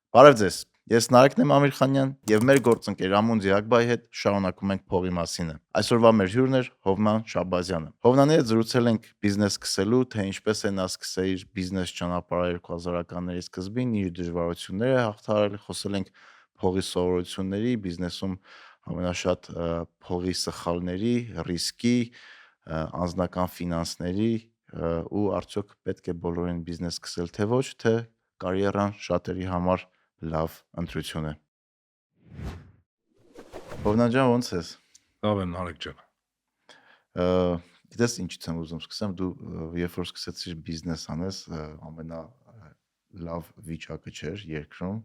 Բարև ձեզ, ես Նարեկն եմ Ամիրխանյան և մեր գործընկեր Ամուն Զիակբայի հետ շարունակում ենք փողի մասինը։ Այսօրվա մեր հյուրն էր Հովման Շաբազյանը։ Հովնանի հետ զրուցել ենք բիզնես սկսելու, թե ինչպես է նա սկսել իր բիզնես ճանապարհը 2000-ականների սկզբին, իր դժվարությունները հաղթահարել, խոսել ենք փողի սովորությունների, բիզնեսում ամենաշատ փողի սխալների, ռիսկի, անձնական ֆինանսների ու արդյոք պետք է բոլորին բիզնես սկսել թե ոչ, թե կարիերան շատերի համար լավ ընտրություն է։ Հովնան ջան, ո՞նց ես։ Լավ եմ, Նարեկ ջան։ Գիտես ինչից եմ ուզում սկսեմ, դու երբ որ սկսեցիր բիզնես անես, ամենա լավ վիճակը չէր երկրում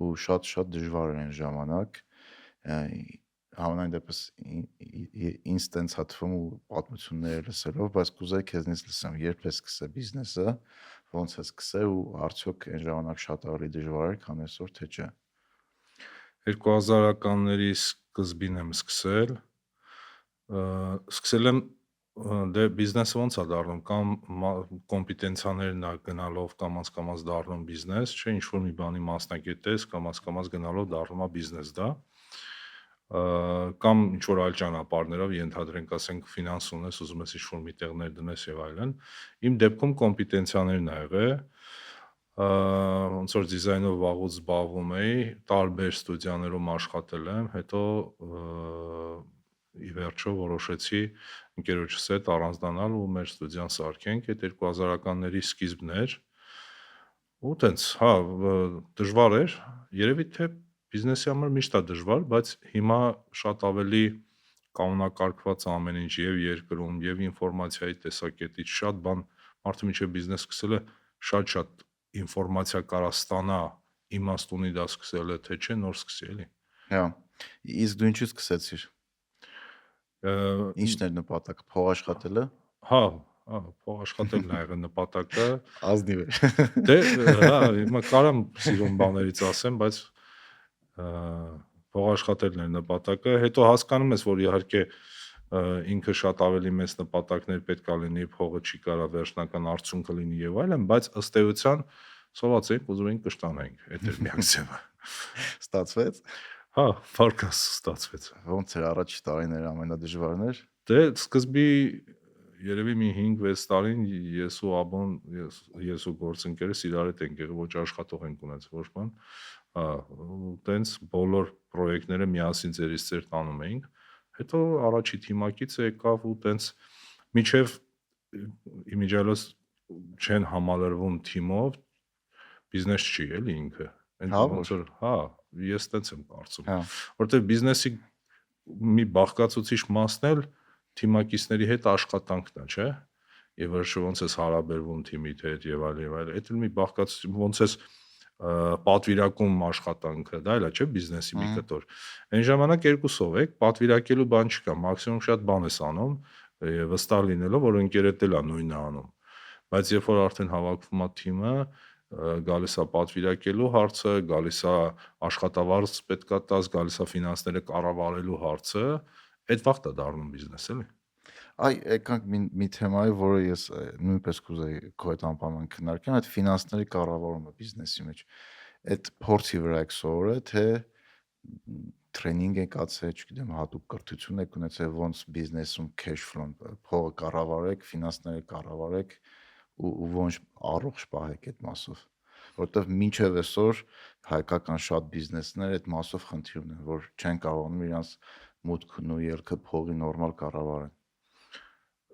ու շատ դժվար էր այն ժամանակ։ Համենայն դեպս ինձ տենց հատվում ու պատմությունները լսելով, բայց կուզեի քեզնից լսեմ, երբ ես սկսել բիզնեսը, ոնց ես սկսել ու արդյոք այն ժամանակ շատ ավելի դժվար էր, քան այսօր, թե չէ։ 2000-ականների սկզբին եմ սկսել։ Սկսել եմ դե բիզնեսը ոնց է դառնում, կամ կոմպետենցիաներն ա գնալով կամաց դառնում բիզնես, չէ, ինչ որ մի բանի մասնակիցն ես, կամաց գնալով դառնում է բիզնես դա։ Կամ ինչ որ այլ ճանապարհներով, ենթադրենք, ասենք ֆինանս ունես, ուզում ես ինչ-որ միտեղ ներդնես եւ այլն։ Իմ դեպքում կոմպետենցիաներն ա եղել, ոնց որ դիզայնով վաղուց զբաղվում էի, տարբեր ստուդիաներում աշխատել եմ, հետո ի վերջո որոշեցի ընկերոջս հետ առանձնանալ ու մեր ստուդիան սարքենք, այդ 2000-ականների սկիզբն էր։ Ու տենց, հա, դժվար էր, երևի թե բիզնեսի համար միշտ է դժվար, բայց հիմա շատ ավելի կանոնակարգված ամեն ինչ եւ երկրում եւ ինֆորմացիայի տեսակետից շատ բան մարդը մինչեւ բիզնես սկսել է շատ ինֆորմացիա կարա ստանա, իմաստ ունի դա սկսել է, թե չէ, նոր սկսի էլի։ Հա, իսկ դու ինչու սկսեցիր։ Ինչն էր նպատակը, փող աշխատելը։ Հա, փող աշխատելն ա եղել նպատակը։ Ազնիվ է։ Դե, հա, հիմա կարամ սիրուն բաներից ասեմ, բայց փող աշխատելն էր նպատակը, հետո հասկանում ես, որ իհարկե ինքը շատ ավելի մեծ նպատակներ պետք է լինի, փողը չի կարա վերջնական արդյունքը լինի եւ այլն, բայց ըստ էության սոված էինք, ուզում էինք կշտանայինք, այդ էր միակ ձևը։ Ստացվեց։ Հա, վարկաս ստացվեց։ Ոնց էր առաջի տարիները ամենադժվարն էր։ Դե սկզբի երևի մի 5-6 տարին ես ու Աբոն, ես ու գործընկերս իրար հետ ենք եղել, ոչ աշխատող ենք ունեցել, ոչ բան։ Հա, տենց բոլոր պրոյեկտները միասին ձեր տանում էինք։ Հետո առաջի թիմակից եկավ ու տենց միջև իմիջիալոս չեն համալրվում թիմով, բիզնես չի էլի ինքը։ Ոնց որ, հա, ես տենց եմ կարծում։ Որտեղ բիզնեսի մի բաղկացուցիչ մասն էլ թիմակիցների հետ աշխատանքն է, չէ՞։ Եվ վերջը ոնց ես հարաբերվում թիմի հետ եւ այլն, այդ էլ մի բաղկացուցիչ, ոնց ես պատվիրակում աշխատանքը, դա էլ է, չէ՞, բիզնեսի մի կտոր։ Այն ժամանակ երկուսով եք, պատվիրակելու բան չկա, մաքսիմում շատ բան ես անում, վստահ լինելով, որ ընկերդ էլ է նույնը անում։ Բայց երբ որ արդեն հավաքվում է թիմը, գալիս է պատվիրակելու հարցը, գալիս է աշխատավարձ պետքա տաս, գալիս է ֆինանսները կառավարելու հարցը, այդ վաղտ է դառնում բիզնես էլի։ Այ եկանք մի թեմայի, որը ես նույնպես կուզեի քո հետ անպայման քննարկեմ, այդ ֆինանսների կառավարումը բիզնեսի մեջ։ Այդ փորձի վրա եք սովորել, թե տրեյնինգ եք ացել, չգիտեմ, հատուկ կրթություն եք ունեցել, ոնց բիզնեսում cash flow-ն, փողը կառավարեք, ֆինանսները կառավարեք ու ոնց առողջ պահեք այդ մասով։ Որտեվ մինչև այսօր հայկական շատ բիզնեսներ այդ մասով խնդիր ունեն, որ չեն կարողանում իրանց մուտքն ու ելքը փողի նորմալ կառավարեն։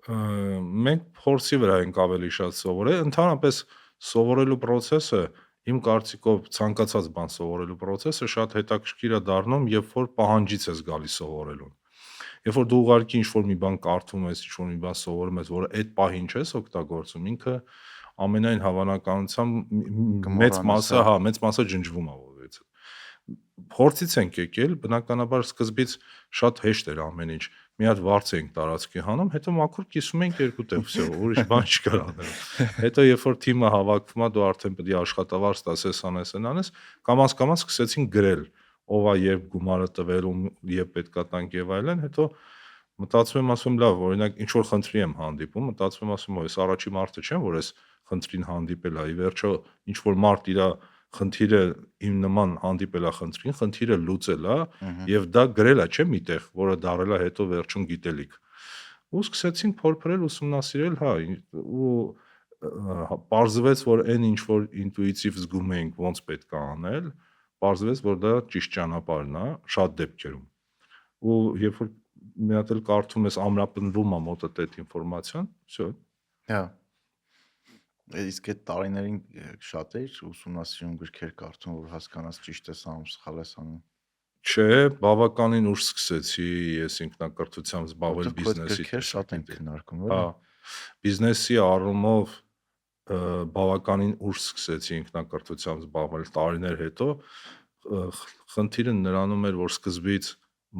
Մենք փորձի վրա ենք ավելի շատ սովորել, ընդհանրապես սովորելու process-ը իմ կարծիքով ցանկացած բան սովորելու process-ը շատ հետաքրքիր է դառնում, երբ որ պահանջից ես գալիս սովորելուն։ Երբ որ դու ուղղակի ինչ-որ մի բան կարդում ես, ինչ-որ մի բան սովորում ես, որը այդ պահին չես օգտագործում, ինքը ամենայն հավանականությամբ մեծ մասը ջնջվում է որից։ Փորձից ենք եկել, բնականաբար սկզբից շատ հեշտ էր ամեն ինչ։ Մի հատ վարձ էինք տարածքի հանում, հետո մաքուր կիսում էինք երկու տեղ, վсё, ուրիշ բան չկար անել։ Հետո երբ որ թիմը հավաքվում է, դու արդեն պետք է աշխատավարձ տաս, անես, կամաց սկսեցին գրել, ով է երբ գումարը տվել ու երբ պետքա տանք եւ այլն, հետո մտածում եմ, ասում լավ, օրինակ ինչ որ խնդրի եմ հանդիպում, մտածում եմ, ասում ես առաջի մարդը չեմ, որ այս խնդրին հանդիպել է, ի վերջո ինչ որ մարդ իր խնդիրը իմ նման հանդիպելա խնդրին, խնդիրը լուծելա եւ դա գրելա չէ միտեղ, որը դարելա հետո վերջում գիտելիք։ Ու սկսեցինք փորփրել, ուսումնասիրել, հա, ու պարզվեց, որ այն ինչ որ ինտուիտիվ զգում էինք ոնց պետք է անել, պարզվեց, որ դա ճիշտ ճանապարհն է շատ դեպքերում։ Ու երբ որ մի հատ էլ կարդում ես ամրապնդվում է մոտդ այդ ինֆորմացիան, всё։ Հա։ Իսկ այդ տարիներին շատ էր ուսումնասիրում գրքեր կարդում, որ հասկանաս ճիշտ ես անում, սխալ ես անում։ Չէ, բավականին ուշ սկսեցի ես ինքնակրթությամբ զբաղվել Որտեղ քո այդ բիզնեսի գրքեր շատ են քննարկում, Հա, բիզնեսի առումով բավականին ուշ սկսեցի ինքնակրթությամբ զբաղվել տարիներ հետո, խնդիրը նրանում էր, որ սկզբից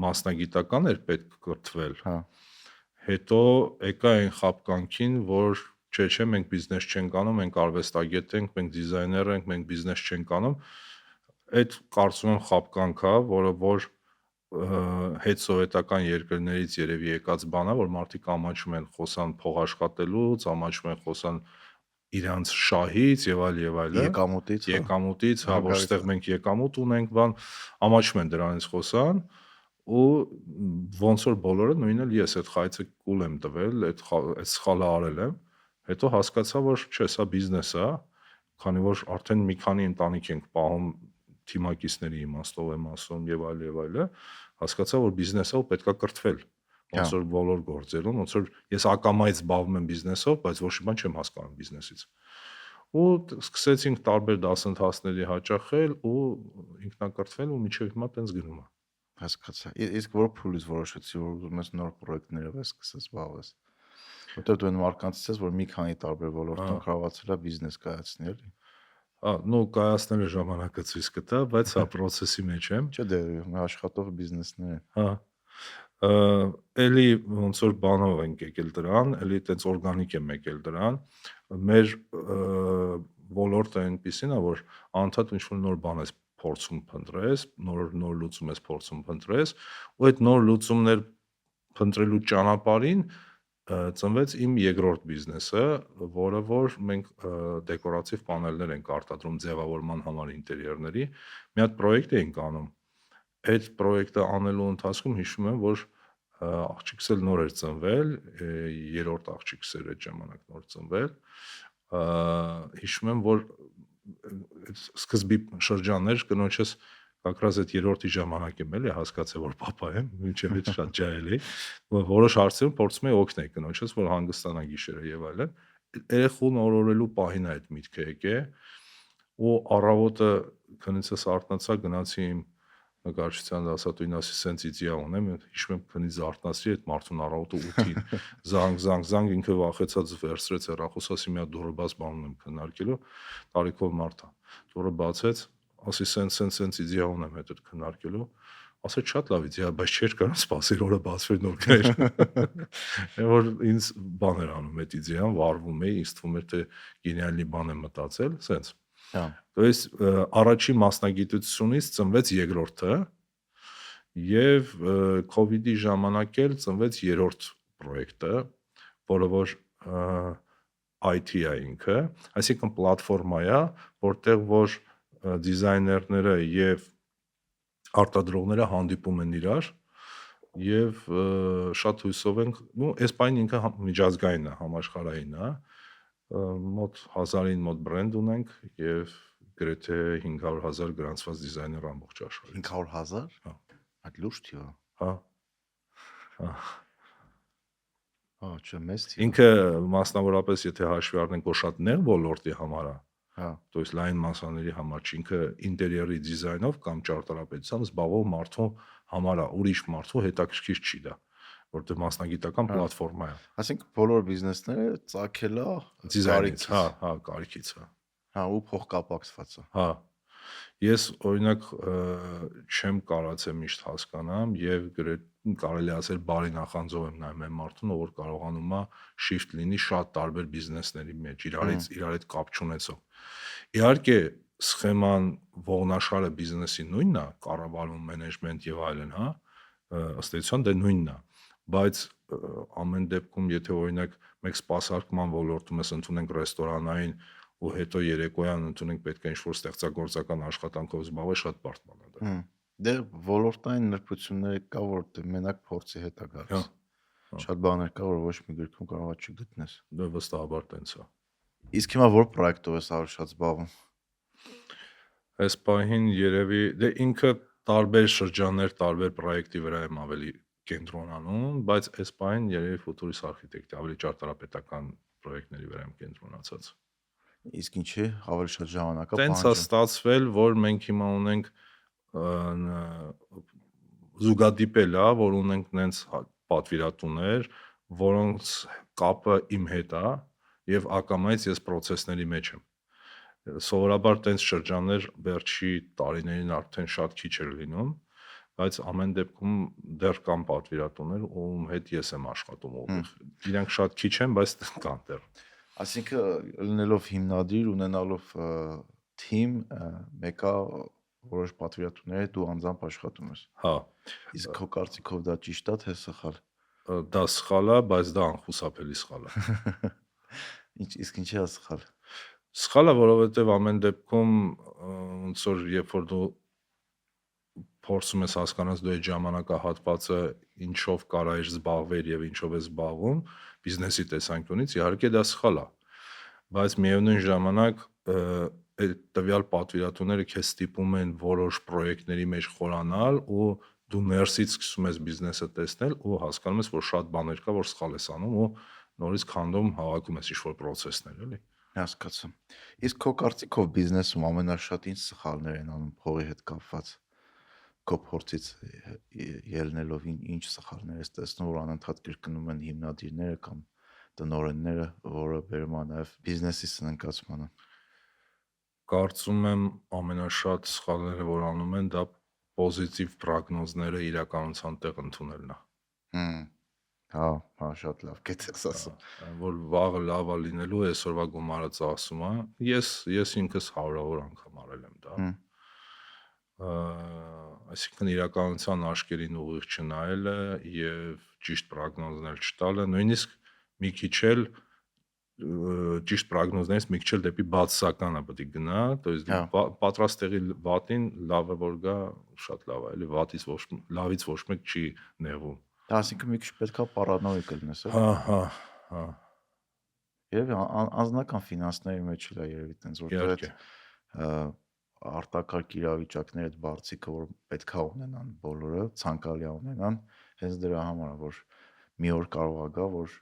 մասնագիտական էր պետք կրթվել, հա, հետո եկա այն խաբկանքին, որ չէ, մենք բիզնես չենք անում, մենք արվեստագետ ենք, մենք դիզայներ ենք, մենք բիզնես չենք անում, այդ կարծում եմ խաբկանք է, որը որ հետսովետական երկրներից երևի եկած բան է, որ մարդիկ ամաչում են խոսան փող աշխատելուց, ամաչում են խոսան իրանց շահից եւ այլ, եկամուտից, հա, որ ստեղ մենք եկամուտ ունենք, բան, ամաչում են դրանից խոսան, ու ոնց որ բոլորը նույնն էլ ես այդ խայծը կուլ եմ տվել, այդ սխալը արել եմ, հետո հասկացա, որ չէ, սա բիզնես է, քանի որ արդեն մի քանի ընտանիք ենք պահում թիմակիցների իմաստով եմ ասում եւ այլը, հասկացա, որ բիզնես է ու պետքա կրթվել, ոնց որ բոլոր գործերում, ոնց որ ես ակամայից զբաղվում եմ բիզնեսով, բայց ոչ մի բան չեմ հասկանում բիզնեսից։ Ու սկսեցինք տարբեր դասընթացների հաճախել ու ինքնակրթվել ու մինչև հիմա տենց գնում է։ Հասկացա։ Իսկ որ փուլից որոշեցի, որ ուզում ես նոր պրոյեկտներով ես սկսես զբաղվել։ Որտեղ դու այն մարկանցից ես, որ մի քանի տարբեր ոլորտում կարողացել է բիզնես կայացնել, էլի։ Ну, կայացնելը ժամանակը ցույց կտա, բայց հա process-ի մեջ եմ։ Չէ, դե աշխատող բիզնեսներ են։ Հա։ Էլի ոնց որ բանով ենք եկել դրան, էլի տենց օրգանիկ եմ եկել դրան։ Մեր ոլորտը այնպեսին է, որ անդադ ինչ-որ նոր բան ես փորձում փնտրես, նոր լուծում ես փորձում փնտրես, ու այդ նոր լուծումներ փնտրելու ճանապարհին ծնվեց իմ երկրորդ բիզնեսը, որը որ մենք դեկորատիվ պանելներ ենք արտադրում ձևավորման համար ինտերիերների։ Մի հատ պրոյեկտ էինք անում։ Այդ պրոյեկտը անելու ընթացքում հիշում եմ, որ աղջիկս էլ նոր էր ծնվել, երրորդ աղջիկս էր այդ ժամանակ նոր ծնվել։ Հիշում եմ, որ սկզբի շրջաններ կնոջս как раз այդ երրորդի ժամանակ եմ էլի հասկացել, որ papa եմ, մինչև այդ շատ ջահել էի, որոշ հարցերում փորձում էի օգնել կնոջս, որ հանգստանա գիշերը եւ այլն։ Երեխուն օրորելու պահին այդ միտքը եկե, ու առավոտը քնիցս արթնացա, գնացի իմ նկարչության դասատուին ասի սենց իդեա ունեմ, հիշում եմ քնից արթնացի այդ մարդուն առավոտը 8-ին զանգ ինքը վախեցած վերցրեց հեռախոս, ասի մի հատ դուրը բաց բան ունեմ քննարկելու, տարիքով մարդ է։ Դուրը բացեց, ասի սենց իդեա ունեմ հետդ քննարկելու, ասեց շատ լավ իդեա, բայց չէր կարող սպասել օրը բացվեր նոր գներ։ Որ ինձ բան էր անում այդ իդեան, վարվում էի, ինձ թվում էր թե գենիալի բան եմ մտածել, սենց։ То есть առաջին մասնագիտությունից ծնվեց երկրորդը եւ COVID-ի ժամանակ էլ ծնվեց երրորդ պրոյեկտը, որը որ IT-ա ինքը, այսինքն պլատֆորմա է, որտեղ որ դիզայներները եւ արտադրողները հանդիպում են իրար եւ շատ հույսով ենք, այս բանը ինքը միջազգային է, համաշխարհային է, մոտ 1000-ին մոտ բրենդ ունենք եւ գրեթե 500,000 գրանցված դիզայներ ամբողջ աշխարհում։ 500,000? Հա։ Այդ լուրջ թիվ է։ Հա։ Հա։ Հա, չէ, մեծ թիվ։ Ինքը մասնավորապես եթե հաշվի առնենք, որ շատ նեղ ոլորտի համար է, հա, то есть լայն մասաների համար չի, ինքը ինտերիերի դիզայնով կամ ճարտարապետությամբ զբաղվող մարդու համար է, ուրիշ մարդու հետաքրքիր չի դա, որտեղ մասնագիտական պլատֆորմա է։ Այսինքն բոլոր բիզնեսները ծագել է դիզայնից, հա, կարիքից, հա։ Հա, ու փոխկապակցված է։ Հա։ Ես օրինակ չեմ կարացել միշտ հասկանամ եւ կարելի ասել բարի նախանձով եմ նայում այն մարդուն, ով որ կարողանում է shift լինի շատ տարբեր բիզնեսների մեջ, իրար հետ կապ չունեցող։ Իհարկե, սխեման ողնաշարը բիզնեսի նույնն է, կառավարում, մենեջմենտ եւ այլն, հա, ըստ էության դե նույնն է, բայց ամեն դեպքում եթե օրինակ մեկ սպասարկման ոլորտում ես ընդունենք ռեստորանային ու հետո երեկոյան ընդունենք պետք է ինչ-որ ստեղծագործական աշխատանքով զբաղվել, շատ բարդ բան է դա։ Դե ոլորտային նրբությունները կա, որ դե մենակ փորձի հետ է գալիս։ Շատ բաներ կա, որ ոչ մի գրքում կարող չգտնես։ Դա վստահաբար տենց է։ Իսկ հիմա որ պրոյեկտով ես ավելի շատ զբաղվում։ Այս պահին երևի դե ինքը տարբեր շրջաններ, տարբեր պրոյեկտի վրա եմ ավելի կենտրոնանում, բայց այս պահին երևի Futurist Architect ավելի ճարտարապետական պրոյեկտների վրա եմ կենտրոնացած։ Իսկ ինչի ավելի շատ ժամանակա Տենց է ստացվել, որ մենք հիմա ունենք զուգադիպել է, որ ունենք նենց պատվիրատուներ, որոնց կապը իմ հետ է եւ ակամայից ես process-ների մեջ եմ։ Սովորաբար տենց շրջաններ վերջի տարիներին արդեն շատ քիչ էր լինում, բայց ամեն դեպքում դեռ կան պատվիրատուներ, ում հետ ես եմ աշխատում։ Իրանք շատ քիչ են, բայց կան դեռ։ Այսինքն լինելով հիմնադիր, ունենալով թիմ, մեկա որոշ պատվիրատուների դու անձամբ աշխատում ես։ Հա։ Իսկ քո կարծիքով դա ճիշտ է, թե սխալ։ Դա սխալ է, բայց դա անխուսափելի սխալ է։ Իսկ ինչի է սխալ։ Սխալ է, որովհետև ամեն դեպքում ոնց որ երբ որ դու փորձում ես հասկանալ դու այդ ժամանակահատվածը ինչով կարայր զբաղվել եւ ինչով ես զբաղվում, բիզնեսի տեսանկյունից իհարկե դա սխալ է։ Բայց միևնույն ժամանակ այդ տվյալ պատվիրատուները քեզ ստիպում են որոշ պրոյեկտների մեջ խորանալ ու դու ներսից սկսում ես բիզնեսը տեսնել ու հասկանում ես, որ շատ բաներ կա, որ սխալ ես անում ու նորից քանդում հավաքում ես ինչ-որ process-ներ, էլի։ Հասկացա։ Իսկ քո կարծիքով բիզնեսում ամենաշատ ինչ սխալներ են անում փողի հետ կապված։ Քո փորձից ելնելով ինչ սխալներ ես տեսնում, որ անընդհատ կրկնում են հիմնադիրները կամ տնօրենները, որը բերում է նաև բիզնեսի սննկացմանը։ Կարծում եմ ամենաշատ սխալները, որ անում են, դա պոզիտիվ պրոգնոզները իրականության տեղ ընդունելն է։ Հա, շատ լավ կետ ես ասում։ Որ վաղը լավ է լինելու, այսօրվա գումարը ծախսում է։ Ես ինքս հարյուրավոր անգամ արել եմ դա։ Այսինքն իրականության աշկերին ուղիղ չնայելը եւ ճիշտ պրոգնոզներ չտալը, նույնիսկ մի քիչ էլ ճիշտ պրոգնոզներից մի քիչ էլ դեպի բացասականը պետք է գնա, то есть պատրաստ տեղի վատին լավ է որ գա, շատ լավ է, էլի լավից ոչ մեկ չի նեղվում։ Դա ասինքն մի քիչ պետքա պարանոիկ լինես, Հա։ Երևի անձնական ֆինանսների մեջ էլ է երևի տենց որ արտակարգ իրավիճակները այդ բարձիկը որ պետքա ունենան բոլորը, ցանկալի ունենան, հենց դրա համար է որ մի օր կարող է գա, որ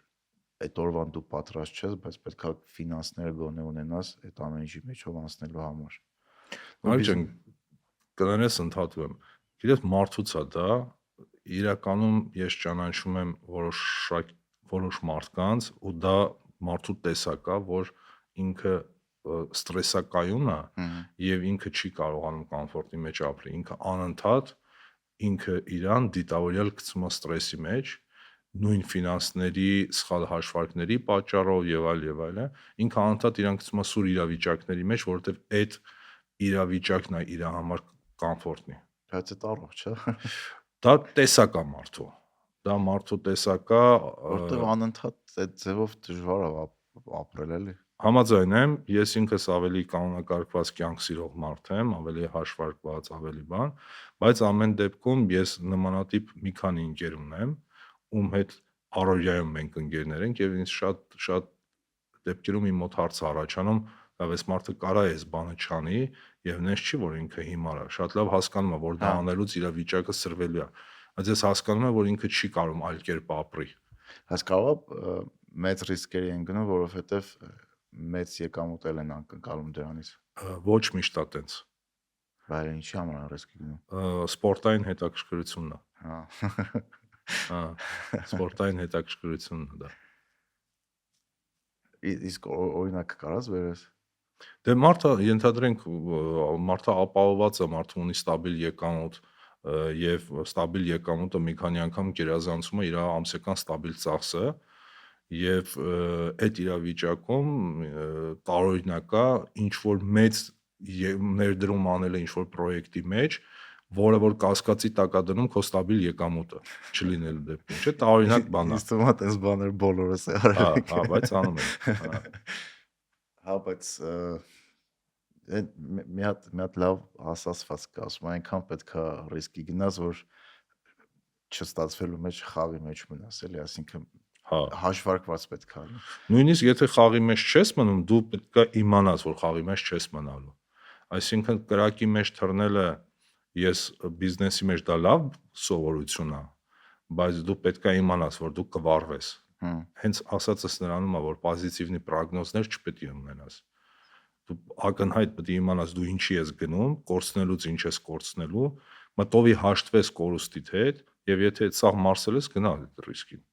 այդ օրվան դու պատրաստ չես, բայց պետքա ֆինանսները գոնե ունենաս այդ ամեն ինչի մեջով անցնելու համար։ Այժմ կներես ընդհատում եմ։ Գիտես մարդուց է դա, իրականում ես ճանաչում եմ որոշ մարդկանց ու դա մարդու տեսակ է, որ ինքը ստրեսակայուն է եւ ինքը չի կարողանում կոմֆորտի մեջ ապրել, ինքը անընդհատ ինքը իրան դիտավորյալ գցում է ստրեսի մեջ, նույն ֆինանսների սխալ հաշվարկների պատճառով եւ այլ, ինքը անընդհատ իրան գցում է սուր իրավիճակների մեջ, որովհետեւ այդ իրավիճակն է իր համար կոմֆորտնի։ Բայց այդ առողջ է։ Դա տեսակ է մարդու։ Դա մարդու տեսակ է, որտեղ անընդհատ այդ ձևով դժվար է ապրել էլի։ Համաձայն եմ, ես ինքս ավելի կանոնակարգված կյանք սիրող մարդ եմ, ավելի հաշվարկված, ավելի բան, բայց ամեն դեպքում ես նմանատիպ մի քանի ընկեր ունեմ, ում հետ առօրյայում մենք ընկերներ ենք եւ ինձ շատ դեպքերում իմ մոտ հարց առաջանում, այս մարդը կարա էս բանը չանի եւ նենց չի որ ինքը հիմար է, շատ լավ հասկանում է, որ դա անելուց իր վիճակը սրվելու է, բայց ես հասկանում եմ, որ ինքը չի կարող այլ կերպ ապրի։ Հաս կարող մեծ ռիսկերի են գնում, որովհետեւ մեծ եկամուտ են անկնկալում դրանից։ Ոչ միշտ է տենց։ Բայց ինչի համար է ռիսկի գնում։ Սպորտային հետաքրքրությունն է։ Հա։ Սպորտային հետաքրքրությունն է դա։ Իսկ օրինակ կարաս վերես։ Դե մարդը ենթադրենք մարդը ապահովված է, մարդը ունի ստաբիլ եկամուտ եւ ստաբիլ եկամուտը մի քանի անգամ գերազանցում է իր ամսական ստաբիլ ծախսը եւ այդ իրավիճակում տարօրինակ է ինչ որ մեծ ներդրում անել ինչ որ պրոյեկտի մեջ, որը որ կասկածի տակ է դնում քո ստաբիլ եկամուտը չլինելու դեպքում, չէ՞, տարօրինակ բան է։ Իսկ թվում է այս բաներ բոլորս է արել։ Հա, բայց անում են։ Հա, բայց մի հատ լավ ասացված կա, ասում այնքան պետքա ռիսկի գնաս, որ չստացվելու մեջ խաղի մեջ մնաս, էլի, այսինքն Հա, հաշվարկված պետքա լինի։ նույնիսկ եթե խաղի մեջ չես մնում, դու պետք է իմանաս, որ խաղի մեջ չես մնալու։ Այսինքն կրակի մեջ թռնելը ես բիզնեսի մեջ դա լավ սովորություն է, բայց դու պետք է իմանաս, որ դու կվառվես։ Հենց ասածս նրանում է, որ պոզիտիվնի պրոգնոզներ չպետք է ունենաս։ Դու ակնհայտ պետք է իմանաս դու ինչի ես գնում, կորցնելուց ինչ ես կորցնելու, մտովի հաշտվես կորուստիդ հետ, եւ եթե այդ սաղ մարսել ես, գնա այդ ռիսկին։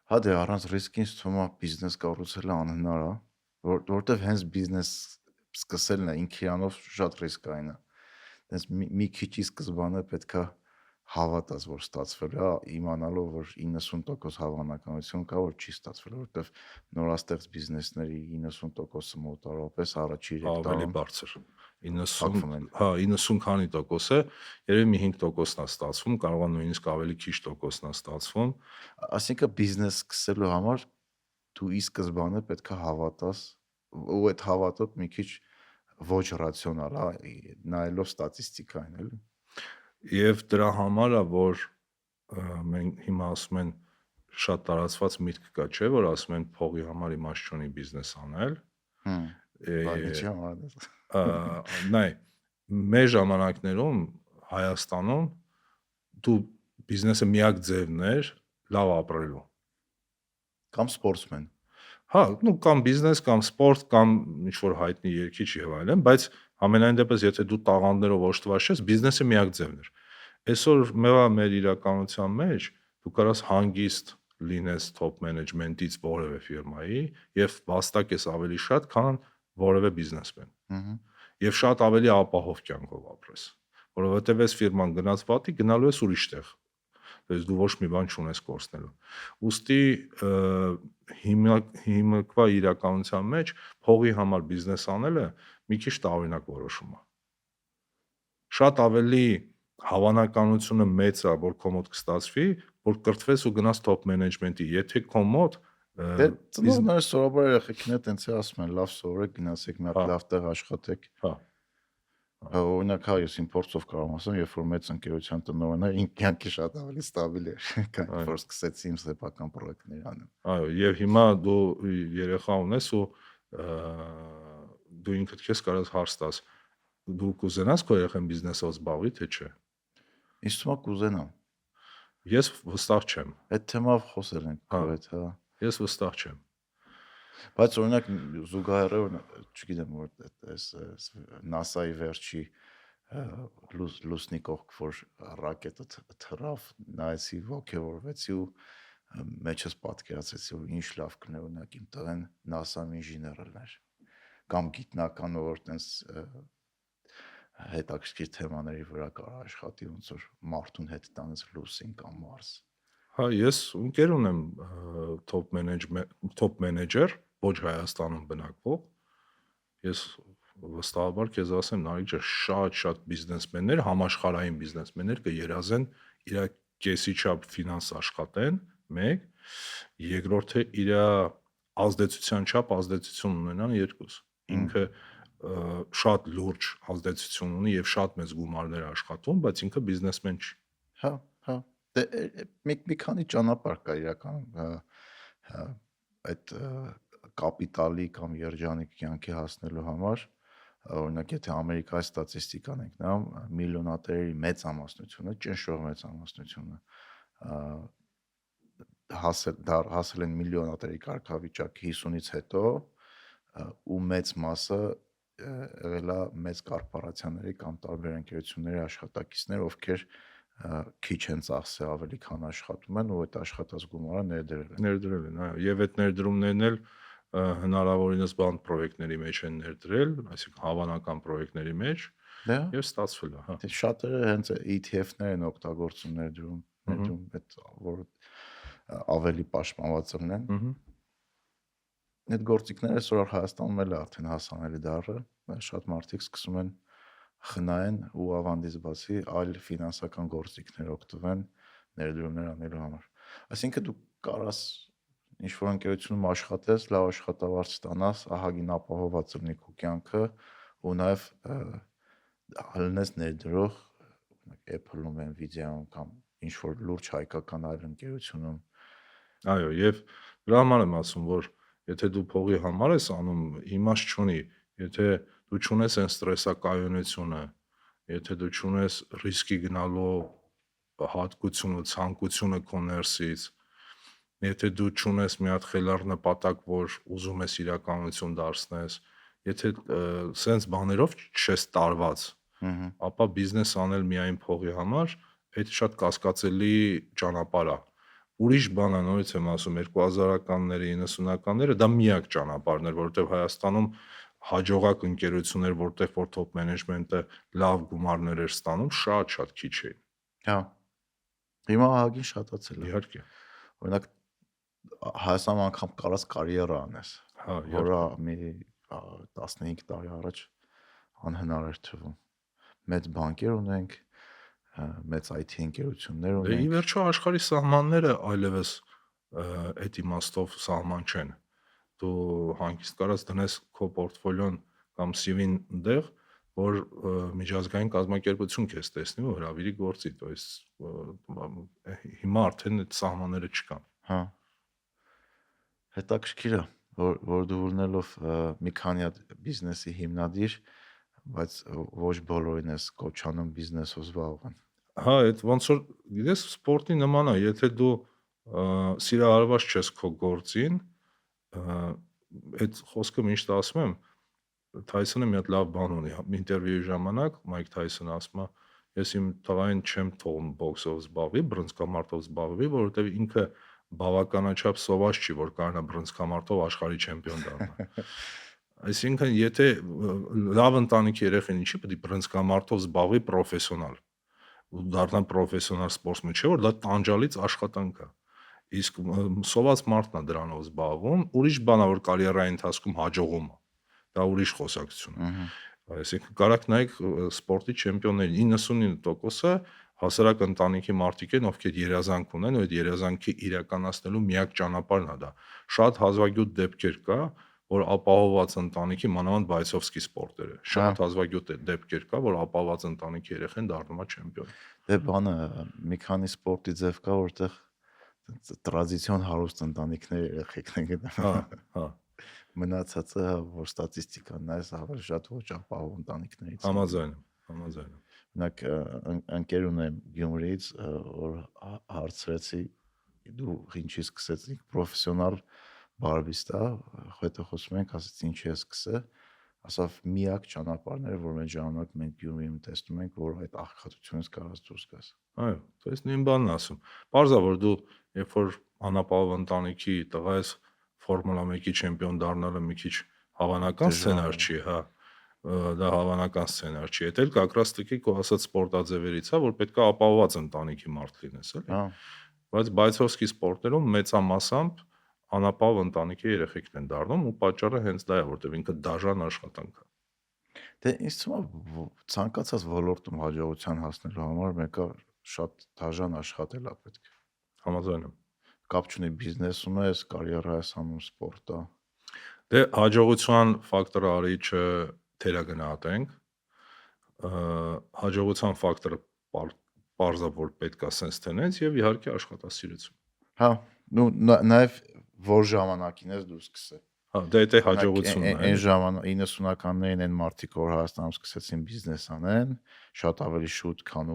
Հա դե առանց ռիսկի ինձ թվում է բիզնես կառուցելը անհնար է, որտեվ հենց բիզնես սկսելն է ինքը իրանով շատ ռիսկային է։ Դες մի քիչի սկզբանը պետքա հավատաս, որ ստացվել է, իմանալով, որ 90% հավանականություն կա, որ չի ստացվել, որտեվ նորաստեղծ բիզնեսների 90%-ը մոտավորապես առաջի 3 Ավելի տարում բարձր։ Փակվում են։ 90, հա, 90 քանի տոկոս է, երևի մի 5%-ն է ստացվում, կարող է նույնիսկ ավելի քիչ տոկոսն է ստացվում։ Այսինքն բիզնես սկսելու համար դու ի սկզբանը պետքա հավատաս, ու այդ հավատոտ մի քիչ ոչ ռացիոնալ է, նայելով ստատիստիկային, էլի։ Եվ դրա համար է, որ մենք հիմա ասում են շատ տարածված միտք կա, չէ, որ ասում են փողի համար իմաստ չունի բիզնես անել։ Բանիչի համար Նայ, մեր ժամանակներում Հայաստանում դու բիզնեսը միակ ձևն էր լավ ապրելու։ կամ սպորտսմեն։ Հա, ну կամ բիզնես, կամ սպորտ, կամ ինչ որ հայտնի երգիչ եւ այլն, բայց ամենայն դեպս եթե դու տաղանդներով օժտված ես, բիզնեսը միակ ձևն էր։ Այսօր մեր իրականության մեջ դու կարաս հանգիստ լինես top management-ից որևէ ֆիրմայի եւ վաստակես ավելի շատ, քան որևէ բիզնեսմեն։ Եվ շատ ավելի ապահով կյանքով ապրես, որովհետեւ այս ֆիրման գնաց վատի, գնալու ես ուրիշ տեղ։ Դες դու ոչ մի բան չունես կորցնելու։ Ոստի հիմիկվա իրականության մեջ փողի համար բիզնես անելը մի քիչ տարօրինակ որոշում է։ Շատ ավելի հավանականությունը մեծ է, որ քո մոտ կստացվի, որ կրթվես ու գնաս top management-ի, եթե քո մոտ Դե ծնողները սովորաբար երեխեքին է տենց է ասում են, լավ սովորեք, գնացեք մի հատ լավ տեղ աշխատեք։ Հա։ Օրինակ, հա, ես իմ փորձով կարող եմ ասեմ, երբ որ մեծ ընկերության տնօրենը ինքն կյանքի շատ ավելի ստաբիլ էր, քան որ սկսեցի իմ սեփական պրոյեկտներ անել։ Այո, եւ հիմա դու երեխա ունես ու դու ինքդ քեզ կարաս հարց տաս, դու կուզենաս քո երեխան բիզնեսով զբաղվի, թե չէ։ Ինձ թվում է կուզենամ։ Ես վստահ չեմ։ Այդ թեմով խոսել ենք քո հետ, հա։ Ես վստահ չեմ։ Բայց օրինակ զուգահեռ, չգիտեմ, որ այս NASA-ի վերջի լուսնի կողք, որ ռակետը թռավ, նայեցի, ոգևորվեցի ու մեջս պատկերացեցի, որ ինչ լավ կներ, օրինակ իմ տղեն NASA-ում ինժեներ լիներ, կամ գիտնական, որ տենց հետաքրքիր թեմաների վրա կարող աշխատի, ոնց որ մարդուն հետ տանես լուսին կամ Մարս։ Հա, ես ընկեր ունեմ top manager, ոչ Հայաստանում բնակվող։ Ես վստահաբար քեզ ասեմ, Նարեկ ջան, շատ բիզնեսմեններ, համաշխարհային բիզնեսմեններ կերազեն իր կեսի չափ ֆինանս աշխատեն, մեկ, երկրորդը իր ազդեցության չափ ազդեցություն ունենան, երկուս։ Ինքը շատ լուրջ ազդեցություն ունի եւ շատ մեծ գումարներ աշխատում, բայց ինքը բիզնեսմեն չի։ Հա, հա։ Դե մի քանի ճանապարհ կա իրականում այդ կապիտալի կամ երջանիկ կյանքի հասնելու համար, օրինակ եթե Ամերիկայի ստատիստիկան ենք նայում, միլիոնատերերի մեծ ամասնությունը, ճնշող մեծ ամասնությունը հասել են միլիոնատերի կարգավիճակի 50-ից հետո ու մեծ մասը եղել է մեծ կորպորացիաների կամ տարբեր ընկերությունների աշխատակիցներ, ովքեր քիչ են ծախսել ավելի քան աշխատում են ու այդ աշխատած գումարը ներդրել են, այո, եւ այդ ներդրումներն էլ հնարավորինս բան պրոյեկտների մեջ են ներդրել, այսինքն հավանական պրոյեկտների մեջ եւ ստացվել է, հա։ Դե շատերը հենց ETF-ներ են օգտագործում ներդրում, այդ որ ավելի պաշտպանված լինեն։ Այդ գործիքները այսօր Հայաստանում էլ արդեն հասանելի դառը, շատ մարդիկ սկսում են խնայեն ու ավանդից բացի այլ ֆինանսական գործիքներ օգտվեն ներդրումներ անելու համար։ Այսինքն դու կարաս ինչ որ ընկերությունում աշխատես, լավ աշխատավարձ ստանաս, ահագին ապահովված լինի քո կյանքը ու նաև լինես ներդրող օրինակ Apple-ում, Nvidia-ում կամ ինչ որ լուրջ հայկական այլ ընկերությունում։ Այո, եւ դրա համար եմ ասում, որ եթե դու փողի համար ես անում, իմաստ չունի, եթե դու չունես այն ստրեսակայունությունը, եթե դու չունես ռիսկի գնալու հատկությունը, ցանկությունը քո ներսից, եթե դու չունես մի հատ խելառ նպատակ, որ ուզում ես իրականություն դարձնես, եթե սենց բաներով չես տարված, ապա բիզնես անել միայն փողի համար, այդ շատ կասկածելի ճանապարհ է։ Ուրիշ բան է, նորից եմ ասում, 2000-ականների, 90-ականները դա միակ ճանապարհն էր, որովհետև Հայաստանում հաջողակ ընկերություններ, որտեղ որ top management-ը լավ գումարներ էր ստանում, շատ քիչ էին։ Հա։ Հիմա ահագին շատացել է։ Իհարկե։ Օրինակ Հայաստանում անգամ կարած կարիերա անես, Հա, որը մի 15 տարի առաջ անհնար էր թվում։ Մեծ բանկեր ունենք, մեծ IT ընկերություններ Դե ի ունենք։ վերջո աշխարհի սահմանները այլևս այդ իմաստով սահման չեն։ Դու հանգիստ կարաս դնես քո պորտֆոլիոն կամ CV-ն այնտեղ, որ միջազգային կազմակերպություն քեզ տեսնի ու հրավիրի գործի, то есть հիմա արդեն այդ սահմանները չկան։ Հա։ Հետաքրքիր է, որ դու ունելով մի քանի հատ բիզնեսի հիմնադիր, բայց ոչ բոլորին ես կոչանում բիզնեսով զբաղվեն։ Հա, այդ ոնց որ գիտես սպորտի նման է, եթե դու սիրահարված չես քո գործին, այդ խոսքը միշտ ասում եմ, Թայսոնը մի հատ լավ բան ունի, ինտերվյուի ժամանակ Մայք Թայսոնը ասում է, ես իմ տղային չեմ թողում բոքսով զբաղվի, բռնցքամարտով զբաղվի, որովհետև ինքը բավականաչափ սոված չի, որ կարողանա բռնցքամարտով աշխարհի չեմպիոն դառնալ։ Այսինքն, եթե լավ ընտանիքի երեխան ինչի պետք է բռնցքամարտով զբաղվի պրոֆեսիոնալ, ու դառնա պրոֆեսիոնալ սպորտսմեն, չէ՞ որ դա տանջալից աշխատանք է։ Իսկ սոված մարդն է դրանով զբաղվում, ուրիշ բան է, որ կարիերայի ընթացքում հաջողում է։ Դա ուրիշ խոսակցություն է։ Այսինքն կարաք նայեք սպորտի չեմպիոնների 99%-ը հասարակ ընտանիքի մարդիկ են, ովքեր երազանք ունեն, ու այդ երազանքի իրականացնելու միակ ճանապարհն է դա։ Շատ հազվագյուտ դեպքեր կա, որ ապահոված ընտանիքի մանավանդ բայցովսկի սպորտերը։ Շատ հազվագյուտ դեպքեր կա, որ ապահոված ընտանիքի երեխան դառնում է չեմպիոն։ Դե բանը մի քանի սպորտի ձև կա, որտեղ տրադիցիոն հարուստ ընտանիքների երեխեքն են գտնում։ Հա, հա։ Մնացածը, որ ստատիստիկան նայես, ավելի շատ ոչ ապահով ընտանիքներից։ Համաձայն եմ։ Օրինակ ընկեր ունեմ Գյումրիից, որ հարցրեցի դու ինչի սկսեցիք պրոֆեսիոնալ բարբիստա, հետո խոսում ենք, ասեցի ինչի ես սկսել, ասավ միակ ճանապարհները, որ մեր ժամանակ մենք Գյումրիում տեսնում ենք, որ այդ աղքատությունից կարած դուրս գաս։ Այո, то есть նույն բանն ասում։ Պարզա որ դու երբ որ անապահով ընտանիքի տղա ես Ֆորմուլա 1-ի չեմպիոն դառնալը մի քիչ հավանական սցենար չի, հա։ Դա հավանական սցենար չի։ Դա էլ կակրաս տկի քո ասած սպորտաձևերից է, որ պետք է ապահոված ընտանիքի մարդ լինես, էլի։ Հա։ Բայց բայցովսկի սպորտերում մեծամասամբ անապահով ընտանիքի երեխեքն են դառնում ու պատճառը հենց դա է, որտեղ ինքը դաժան աշխատանք է։ Դե ինձ թվում է ցանկացած ոլորտում հաջողության հասնելու համար մեկը շատ դաժան աշխատել է պետք։ Համաձայն եմ։ Կապ չունի բիզնեսում ես, կարիերա ես անում, սպորտա։ Դե հաջողության ֆակտորը արի չթերագնահատենք։ Հաջողության ֆակտորը պարզա որ պետքա սենց տենենց եւ իհարկե աշխատասիրություն։ Հա, նու նաև որ ժամանակին ես դու սկսել։ Հա, դա հաջողությունն է։ Այն ժամանակ 90-ականներին այն մարդիկ, որ Հայաստանում սկսեցին բիզնես անեն, շատ ավելի շուտ, քան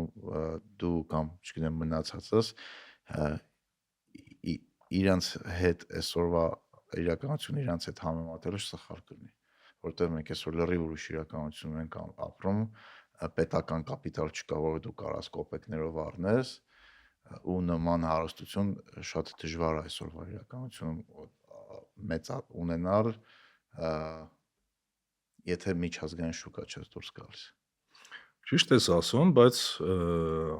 դու կամ, չգիտեմ, մնացածս, իրանց հետ այսօրվա իրականությունը իրանց հետ համեմատելը սխալ կլինի, որովհետև մենք այսօր լրիվ ուրիշ իրականություն ենք ապրում, պետական կապիտալ չկա, որ դու կարաս կոպեկներով առնես, ու նման հարստություն շատ դժվար է այսօրվա իրականությունում մեծ ունենալ, եթե միջազգային շուկա չես դուրս գալիս։ Ճիշտ ես ասում, բայց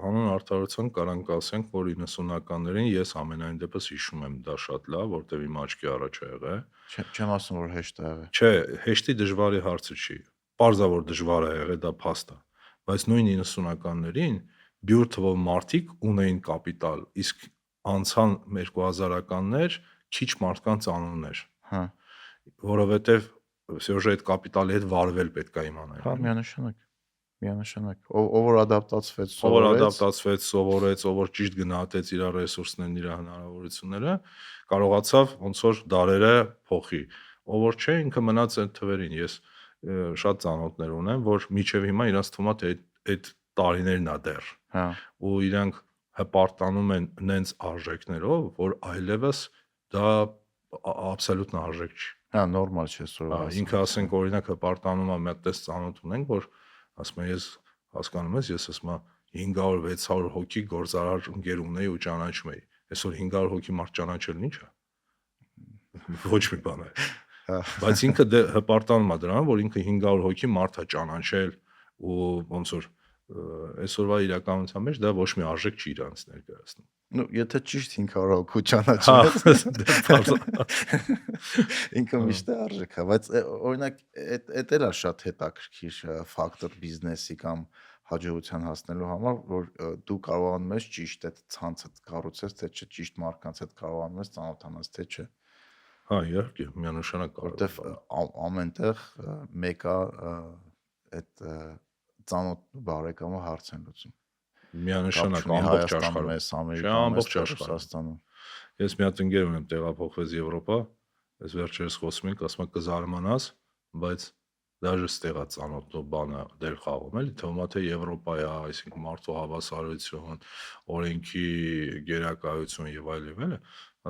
հանուն արդարության կարանք ասենք, որ 90-ականներին ես ամենայն դեպս հիշում եմ դա շատ լավ, որտեղ իմ աչքի առաջ է եղել։ Չեմ ասում, որ հեշտ է եղել։ Չէ, հեշտի դժվարի հարցը չի։ Պարզա որ դժվար է եղել, դա փաստ է։ Բայց նույն 90-ականներին բյուր թվով մարդիկ ունեին կապիտալ, իսկ անցան 2000-ականներ, քիչ մարդկանց անուններ, Հա, որովհետև Սերժի այդ կապիտալի հետ վարվել պետք է իմանալ։ հա, միանշանակ։ Ով որ ադապտացվեց, Ով որ սովորեց, ադապտացվեց, սովորեց, ով որ ճիշտ գնահատեց իր ռեսուրսներն, իր հնարավորությունները, կարողացավ ոնց որ դարերը փոխի։ Ով որ չէ, ինքը մնաց այդ թվերին։ Ես շատ ծանոթներ ունեմ, որ միջև հիմա իրաց թվում է թե այդ տարիներն է դեռ, հա, ու իրանք հպարտանում են նենց արժեքներով, որ այլևս դա աբսոլյուտ արժեք չի։ հա, նորմալ չէ սորը Ինքը ասենք օրինակ հպարտանում է, մի հատ տես ծանոթ ունենք, որ ասում է ես հասկանում ես, ես ասում եմ 500-600 հոգի գործարար ընկեր ունեի ու ճանաչում էի։ Այսօր 500 հոգի մարդ ճանաչելն ի՞նչ է։ Ոչ մի բան է։ Բայց ինքը հպարտանում է դրան, որ ինքը 500 հոգի մարդ է ճանաչել ու ոնց որ այսօրվա իրականության մեջ դա ոչ մի արժեք չի իրանց ներկայացնում։ Ну, եթե ճիշտ 500 հոգու ճանաչես, ինքը միշտ է արժեք, հա, բայց օրինակ այդ էլա շատ հետաքրքիր ֆակտոր բիզնեսի կամ հաջողության հասնելու համար, որ դու կարողանում ես ճիշտ այդ ցանցը կառուցես, թե չէ, ճիշտ մարդկանց հետ կարողանում ես ծանոթանաս, թե չէ։ Հա, իհարկե, միանշանակ Որտեվ ամենտեղ մեկը այդ ծանոթ բարեկամը հարց են լուծում։ Միանշանակ ամբողջ աշխարհում, ամբողջ աշխարհում։ Ես մի հատ ընկեր ունեմ, տեղափոխվեց Եվրոպա, այս վերջերս խոսում ենք, ասում եմ կզարմանաս, բայց դաժե ստեղա ծանոթ բանը դեր խաղում էլի, թվում է թե Եվրոպա է, այսինքն մարդու հավասարություն, օրենքի գերակայություն եւ այլն,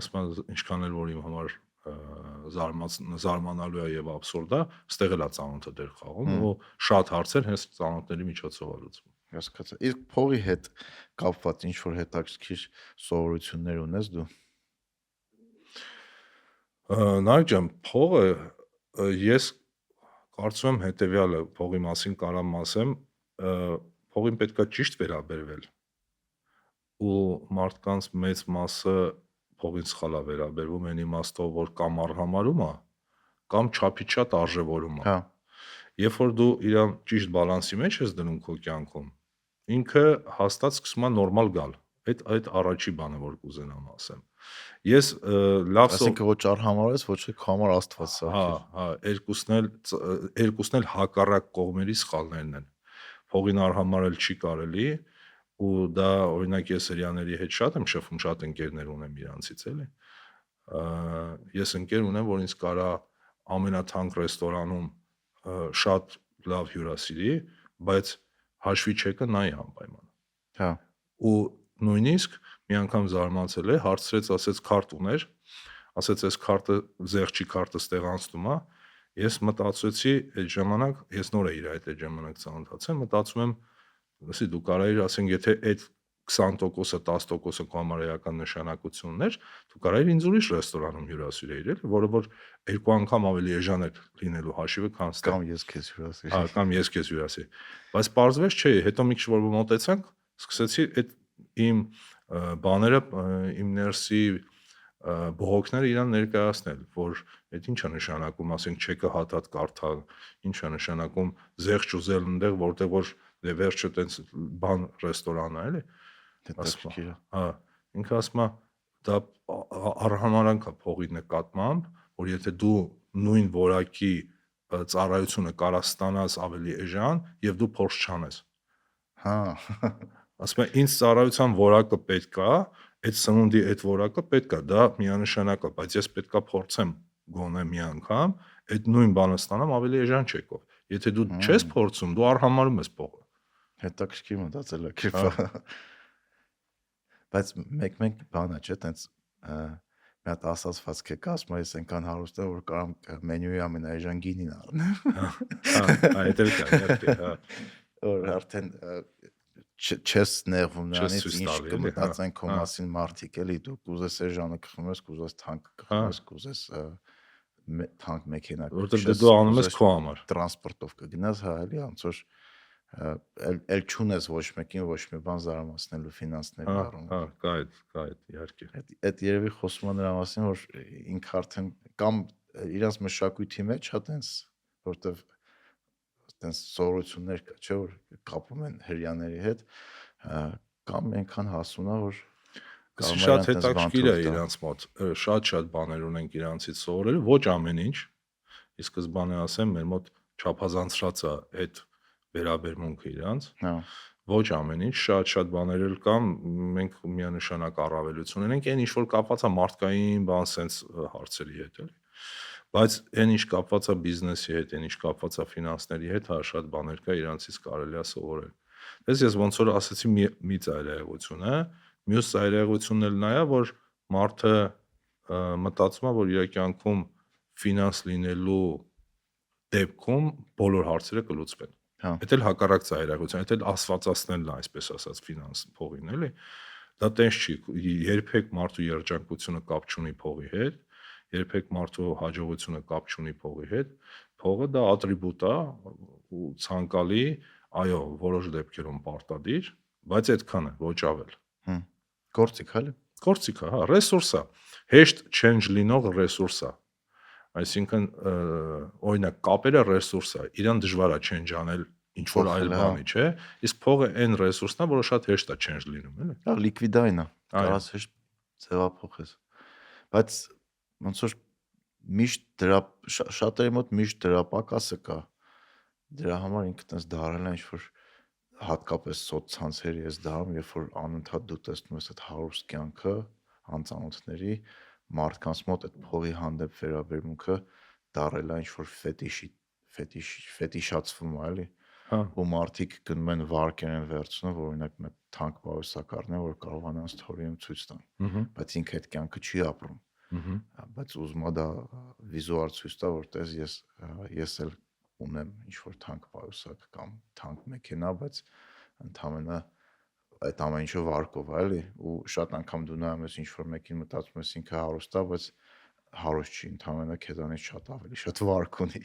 ասում եմ ինչքան էլ որ իմ համար զարմանալու է եւ աբսուրդ է, ստեղ էլ է ծանոթը դեր խաղում ու շատ հարցեր հենց ծանոթների միջոցով է լուծվում։ Հասկացա։ Իսկ փողի հետ կապված ինչ որ հետաքրքիր սովորություններ ունես դու։ Նայեք ջան, փողը ես կարծում եմ հետեւյալը փողի մասին կարամ ասեմ, փողին պետքա ճիշտ վերաբերվել ու մարդկանց մեծ մասը փողին սխալ է վերաբերվում այն իմաստով, որ կամ արհամարում է, կամ չափից շատ արժևորում է։ Հա, Երբ որ դու իրան ճիշտ բալանսի մեջ ես դնում քո կյանքում, ինքը հաստատ սկսում է նորմալ գալ։ Այդ առաջի բանը որ կուզենամ ասեմ։ Ես լավ այսինքն ոչ արհամարես, ոչ էլ քո համար Աստված հա, սարքիր։ երկուսն էլ հակառակ կողմերի սխալներն են։ Փողին արհամարել չի կարելի ու դա օրինակ ես հрьяաների հետ շատ եմ շփվում, շատ ընկերներ ունեմ իրանցից էլի։ Ես ընկեր ունեմ, որ ինձ կարա ամենաթանկ ռեստորանում շատ լավ հյուրասիրի, բայց հաշվի չեկը նայի անպայման։ Հա, Ու նույնիսկ մի անգամ զարմացել է, հարցրեց, ասեց քարտ ուներ, ասեց այս քարտը զեղչի քարտը ստեղ անցնում է։ Ես մտածեցի այդ ժամանակ, ես նոր էի իր այդ ժամանակ ծանոթացել, մտածում եմ, ասի դու կարայիր, ասենք, եթե այդ 20%-ը 10%-ը քո համար էական նշանակություն ուներ, դու կարայիր ինձ ուրիշ ռեստորանում հյուրասիրեիր, էլի, որը որ երկու անգամ ավելի էժան էր լինելու հաշիվը, քան ստեղ։ կամ ես քեզ հյուրասիրի։ Հա, կամ ես քեզ հյուրասիրի։ Բայց պարզվեց չէ, հետո մի քիչ որ մոտեցանք, սկսեցի այդ իմ բաները, իմ ներսի բողոքները իրան ներկայացնել, որ այդ ինչ է նշանակում, ասենք չեկը հատ-հատ կարդալ, ինչ է նշանակում զեղչ ուզել այնտեղ, որտեղ որ դե վերջը տենց բան ռեստորան է, էլի։ Հետաքրքիր է։ Հա, ինքը ասում է դա արհամարանք է փողի նկատմամբ, որ եթե դու նույն որակի ծառայությունը կարա ստանաս ավելի էժան եւ դու փորձ չանես։ Հա, Ասում եմ ինձ ծառայության որակը պետք է, այդ սնունդի այդ որակը պետք է, դա միանշանակ է, բայց ես պետքա փորձեմ գոնե մի անգամ այդ նույն բանը ստանամ ավելի էժան չեկով։ Եթե դու չես փորձում, դու արհամարում ես փողը։ հետաքրքիր մտածել եք, քիփա։ Բայց մեկ բան է, չէ՞, տենց մի հատ ասացվածք է կա, ասում ես այնքան հարուստ է, որ կարամ մենյուի ամենաէժան գինին առնեմ։ Հա, այդ էլ կա, իհարկե, հա։ Որ արդեն չես նեղվում նրանից, ցույց ինչ տալի, էլի, կմտածեն քո հա, մասին մարդիկ, էլի դու կուզես էժանը կխմես, կուզես թանկ հա, կխմես, կուզես թանկ մեքենա որովհետև կքշես, դու անում ես կուզես քո համար։ տրանսպորտով կգնաս, հա, էլի ոնց որ էլ չունես ոչ մեկին ոչ մի բան զարմացնելու ֆինանսների Հա, առումով։ հա, կա այդ, իհարկե։ Այդ երևի խոսում է նրա մասին, որ ինքը արդեն կամ իրանց մշակույթի մեջ հա տենց, որտեվ տենց սովորություններ կա, չէ՞ որ կապում են հрьяաների հետ, կամ այնքան հասունա, որ Շատ հետաքրքիր է իրանց մոտ, շատ բաներ ունենք իրանցից սովորելու, ոչ ամեն ինչ։ Ի սկզբանե ասեմ, մեր մոտ չափազանցրած է այդ վերաբերմունքը իրանց։ Ոչ ամեն ինչ, շատ բաներ էլ կան, մենք միանշանակ առավելություն ունենք, այն ինչ որ կապված է մարդկային բան sense հարցերի հետ, էլի։ Բայց այն ինչ կապված է բիզնեսի հետ, այն ինչ կապված է ֆինանսների հետ, հա շատ բաներ կա իրանցից կարելի է սովորել։ Ես ոնց որ ասացի մի ծայրահեղություն է, մյուս ծայրահեղությունն էլ նա է, որ մարդը մտածում է, որ իր կյանքում ֆինանս լինելու դեպքում բոլոր հարցերը կլուծվեն։ Դա էլ հակառակ ծայրահեղություն, դա էլ ասվածացնելն է, այսպես ասած, ֆինանս փողին, էլի։ Դա տենց չի, երբեք մարդու երջանկությունը կապ չունի փողի հետ, երբեք մարդու հաջողությունը կապ չունի փողի հետ։ Փողը դա ատրիբուտ է ու ցանկալի, այո, որոշ դեպքերում պարտադիր, բայց այդքան է, ոչ ավել։ Գործիք, հələ։ Գործիք է, հա, ռեսուրս է։ Հեշտ change լինող ռեսուրս է։ Այսինքն, օրինակ, կապերը ռեսուրս է, իրան դժվար է change անել ինչ որ այլ բանի, չէ՞։ Իսկ փողը այն ռեսուրսն է, որը շատ հեշտ է change լինում, էլի։ Հա, լիկվիդային է, կարաս հեշտ ձևափոխես։ Բայց ոնց որ միշտ դրա շատերի մոտ միշտ դրա պակասը կա։ Դրա համար ինքը տես դարել է ինչ որ հատկապես սոցցանցերի ես դարում, երբ որ անընդհատ դու տեսնում ես այդ հարուստ կյանքը անծանոթների մարդկանց մոտ այդ փողի հանդեպ վերաբերմունքը դարել է ինչ որ ֆետիշացվում է, էլի։ Ու մարդիկ գնում են վարկեր են վերցնում, որ օրինակ մեկ թանկ պայուսակարն է, որ կարողանան սթորիում ցույց տան։ Բայց ինքը այդ կյանքը չի ապրում։ Բայց ուզում է դա վիզուալ ցույց տա, որտեղ ես էլ ունեմ ինչ որ թանկ պայուսակ կամ թանկ մեքենա, բայց ընդամենը այդ ամեն ինչը վարկով է, էլի։ Ու շատ անգամ դու նայում ես ինչ որ մեկին մտածում ես ինքը հարուստ է, բայց հարուստ չի, ընդամենը քեզանից շատ ավելի շատ վարկ ունի։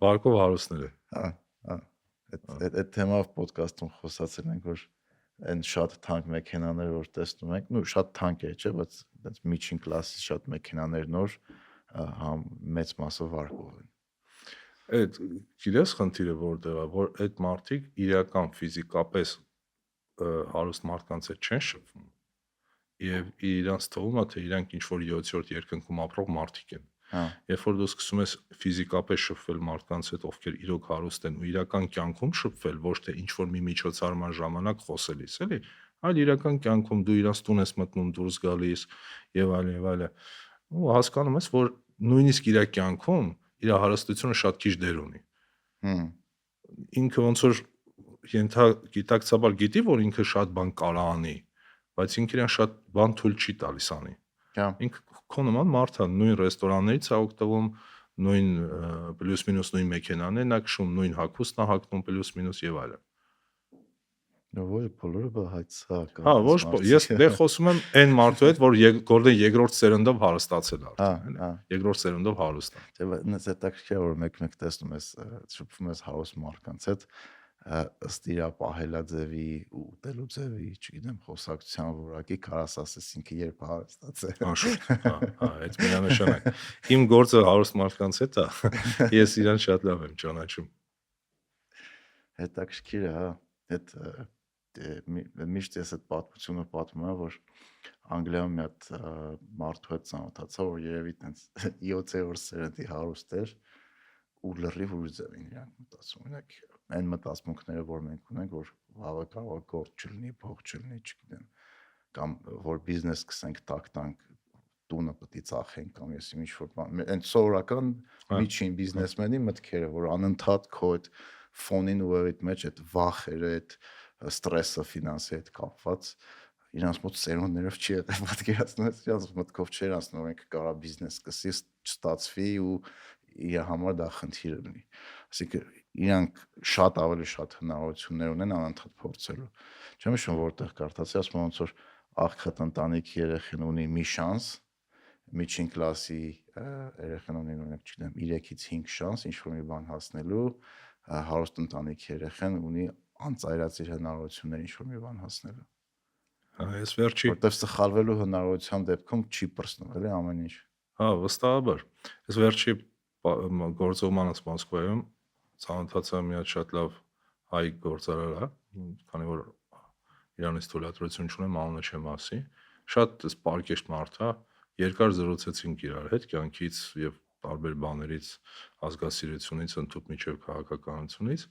Վարկով հարուստներ է։ Հա։ Այդ թեմայով ոդկասթում խոսացել ենք, որ այն շատ թանկ մեքենաները որ տեսնում ենք, նու շատ թանկ է, չէ, բայց այդպես միջին կլասի շատ մեքենաներ նոր համ մեծ մասը վարկով են։ Այդ գիտես խնդիրը որտեղ է, որ այդ մարդիկ իրական ֆիզիկապես հարուստ մարդկանց հետ չեն շփվում եւ իրանց թվում է թե իրանք ինչ որ 7-րդ երկնքում ապրող մարդիկ են։ Երբ որ դու սկսում ես ֆիզիկապես շփվել մարդկանց հետ, ովքեր իրոք հարուստ են ու իրական կյանքում շփվել, ոչ թե ինչ որ մի միջոցառման ժամանակ խոսելիս, էլի, այլ իրական կյանքում դու իրանց տուն ես մտնում, դուրս գալիս եւ այլն եւ այլն։ Ու հասկանում ես, որ նույնիսկ իր կյանքում իր հարստությունը շատ քիչ դեր ունի։ Ինքը ոնց որ գիտակցաբար գիտի, որ ինքը շատ բան կարա անի, բայց ինքը իրան շատ բան թույլ չի տալիս անի։ Ինքը քո նման մարդ է, նույն ռեստորաններից է օգտվում, նույն պլյուս-մինուս նույն մեքենաներն է քշում, նույն հագուստն է հագնում պլյուս-մինուս եւ այլն։ Ոչ բոլորը բահայց է կա։ Հա, ոչ, ես դե խոսում եմ այն մարդու հետ, որ գորդեն երկրորդ սերնդով հարստացել է արդեն, էլի։ Երկրորդ սերնդով հարուստ է։ Չէ, հետաքրքիր է որ մեկ տեսնում ես, շփվում ես հարուստ մարդկանց հետ, ըստ իր պահելաձևի ու ուտելու ձևի, չգիտեմ, խոսակցության որակի կարաս ասես ինքը երբ հարստացել։ Անշուշտ, հա, այդ միանշանակ։ Իմ գործը հարուստ մարդկանց հետ է, ես իրան շատ լավ եմ ճանաչում։ Հետաքրքիր է, հա, այդ միշտ ես այդ պատմությունը պատմում եմ, որ Անգլիայում մի հատ մարդու հետ ծանոթացա, որ երևի տենց 7-րդ սերնդի հարուստ էր ու լրիվ ուրիշ ձևին իրանք մտածում։ Օրինակ այն մտածմունքները, որ մենք ունենք, որ վաղը կարող է գործ չլինի, փող չլինի, չգիտեմ, կամ որ բիզնես սկսենք տակ-տանք, տունը պետք է ծախենք կամ ես ինչ որ բան, այն սովորական միջին բիզնեսմենի մտքերը, որ անընդհատ քո այդ ֆոնին ու այդ մեջ այդ վախերը, այդ ստրեսը ֆինանսի հետ կապված իրանց մոտ սերունդներով չի եղել, պատկերացնում ես, իրանց մտքով չէր անցնում, որ ինքը կարա բիզնես սկսի, չստացվի ու իր համար դա խնդիր լինի։ Այսինքն իրանք շատ ավելի շատ հնարավորություններ ունեն անընդհատ փորձելու։ Չեմ հիշում որտեղ կարդացի, ասում ոնց որ աղքատ ընտանիքի երեխան ունի մի շանս, միջին կլասի երեխան ունի օրինակ, չգիտեմ, 3-ից 5 շանս ինչ որ մի բան հասնելու, հարուստ ընտանիքի երեխան ունի անծայրածիր հնարավորություններ ինչ որ մի բան հասնելու։ Ես վերջի որտեվ սխալվելու հնարավորության դեպքում չի պրծնում, էլի ամեն ինչ։ Հա, վստահաբար։ Ես վերջի գործողմանս Մոսկվայում ծանոթացա մի հատ շատ լավ հայ գործարար, քանի որ իրանից թույլատրություն չունեմ, անունը չեմ ասի, շատ սպարկեշտ մարդ է, երկար զրուցեցինք իրար հետ կյանքից եւ տարբեր բաներից, ազգասիրությունից, ընդհանուր միջև քաղաքականությունից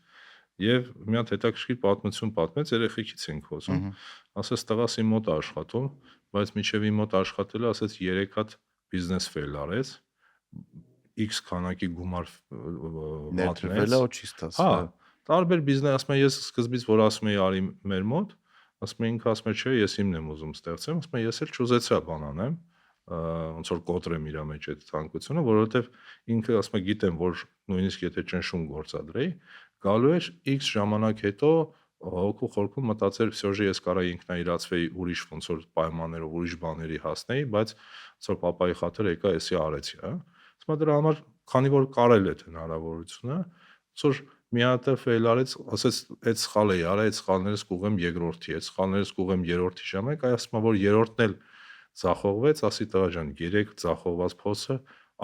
եւ մի հատ հետաքրքիր պատմություն պատմեց, երեխեքից ենք խոսում, ասես տղաս իմ մոտ աշխատում, բայց միջև իմ մոտ աշխատելը ասեց 3 հատ բիզնես ֆեյլ արեց, X քանակի գումար Ներդրվել է, չի ստացվել։ Հա, տարբեր բիզնես, ասում եմ, ես սկզբից որ ասում էի արի մեր մոտ, ասում եմ ինքը ասում է, չէ, ես իմն եմ ուզում ստեղծեմ, ասում եմ, ես էլ չուզեցա բան անեմ, ոնց որ կոտրեմ իր մեջ այդ ցանկությունը, որովհետև ինքը ասում է, գիտեմ, որ նույնիսկ եթե ճնշում գործադրեի, գալու էր X ժամանակ հետո հոգու խորքում մտածել, всё ես կարա ինքնաիրացվեի ուրիշ ոնց որ պայմաններով, ուրիշ բաների հասնեի, բայց ոնց որ papayi խաթր եկա, էսի արեցի, հա։ Ասում եմ, դրա համար, քանի որ կարել է այդ հնարավորությունը, ոնց որ մի հատ ֆեյլ արեց, ասես այդ սխալ էի արա, այդ սխալներս կուղեմ երկրորդի, այդ սխալներս կուղեմ երրորդի ժամանակ, այ ասում եմ, որ երրորդն էլ ձախողվեց, ասի տղա ջան, 3 ձախողված փորձը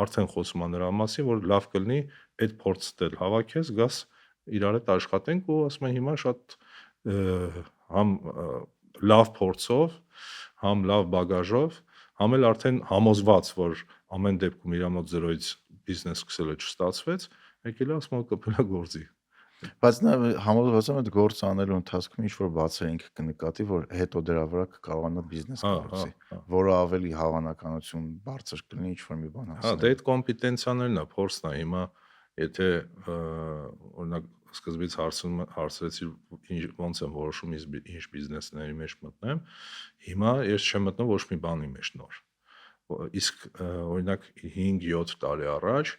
արդեն խոսում է նրա մասին, որ լավ կլինի այդ փորձը դել հավաքես, գաս իրար հետ աշխատենք ու ասում եմ հիմա շատ համ լավ փորձով, համ լավ բագաժով, համ էլ արդեն համոզված, որ ամեն դեպքում իր մոտ 0-ից բիզնես սկսելը չստացվեց, եկել է ասում կպելա գործի։ Բայց նա համոզված եմ այդ գործ անելու ընթացքում ինչ որ բացեր ինքը կնկատի, որ հետո դրա վրա կկարողանա բիզնես կառուցի, որը ավելի հավանականություն բարձր կլինի ինչ որ մի բան Հա, հասնել։ դե այդ կոմպետենցիաներն է, փորձն է, հիմա եթե օրինակ սկզբից հարցրեցի ոնց եմ որոշում ինչ բիզնեսների մեջ մտնեմ, հիմա ես չեմ մտնում ոչ մի բանի մեջ նոր։ Իսկ օրինակ 5-7 տարի առաջ